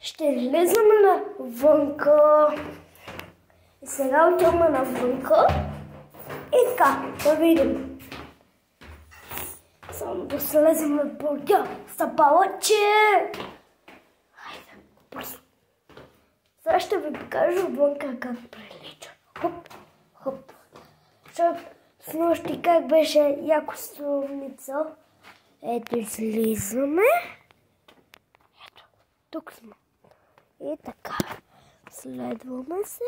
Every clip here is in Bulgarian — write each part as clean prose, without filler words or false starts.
Ще излизаме навънка. И сега отиваме навънка. И така, да видим. Само да слезем на бургер. Стъпалаче! Хайде, бързо. Сега ще ви покажа вънка как прилича. Хоп, хоп. С нощи как беше яко слънце. Ето, излизаме. Ето, тук сме. И така, следваме се.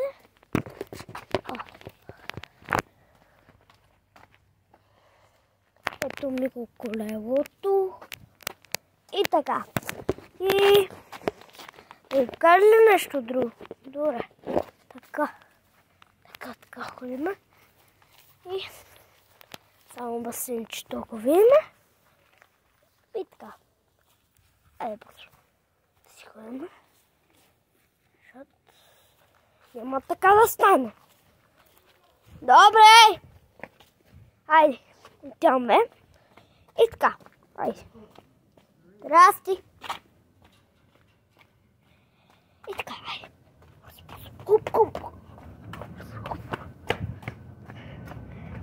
Ето ми го колелото. И така. И покажа ли нещо друго? Добре. Така. Така ходим. И само басейнчето го видим. И така. Айде бързо. Си ходим. Защото няма така да стане. Добре! Айде. Отиваме. И така. Айде. Здрасти. И така. Айде. Хуп.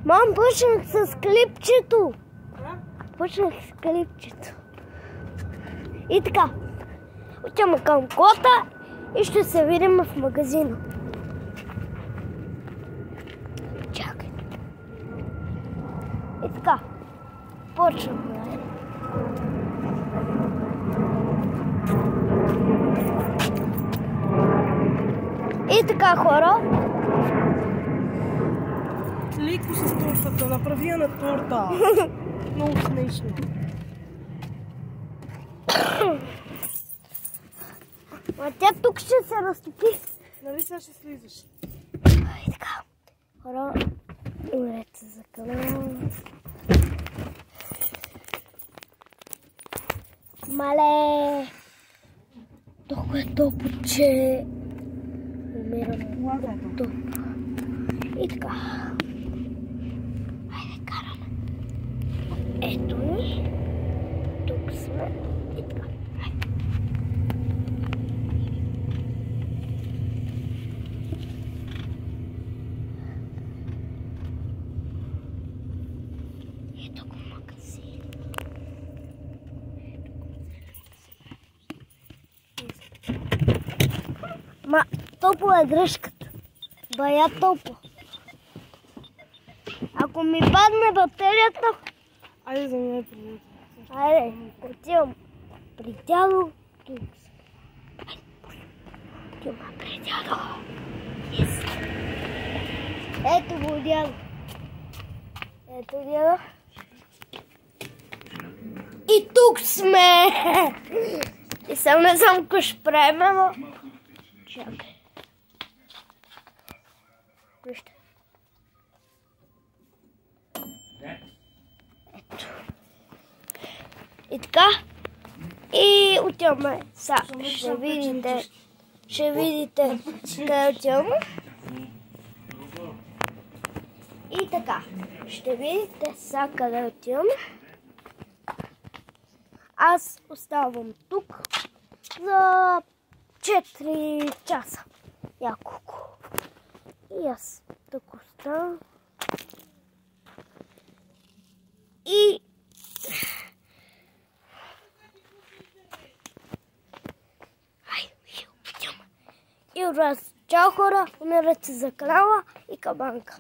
Мам, почнах с клипчето. И така. Отиваме към кота и ще се видим в магазина. Чакай. И така. Почваме. И така, хора. Леко с тортата, направи я на торта. Много смешно. А тя тук ще се разтопи. Нали сега ще слизаш? И така. Хора, умрете за канала. Мале! Толкова е топло, че умирам от топ. И така. Хайде, караме. Ето ни. Тук сме. И така. Хайде. Ето го магазин. Ма, топла е дръжката. Бая топло. Ако ми падне батерията... Айде за мен приятел. Айде, отивам при дядо. Тук са. Отивам при дядо. Ето го дядо. Ето дядо. И тук сме! И съм не знам какво ще правим, ама... Чакай. Вижте. Ето. И така. И отиваме. Сега ще видите къде отиваме. И така. Ще видите сега къде отиваме. Аз оставам тук за 4 часа. Няколко. И аз тук оставам. И... И от вас, чао хора, умирате за канала и кабанка.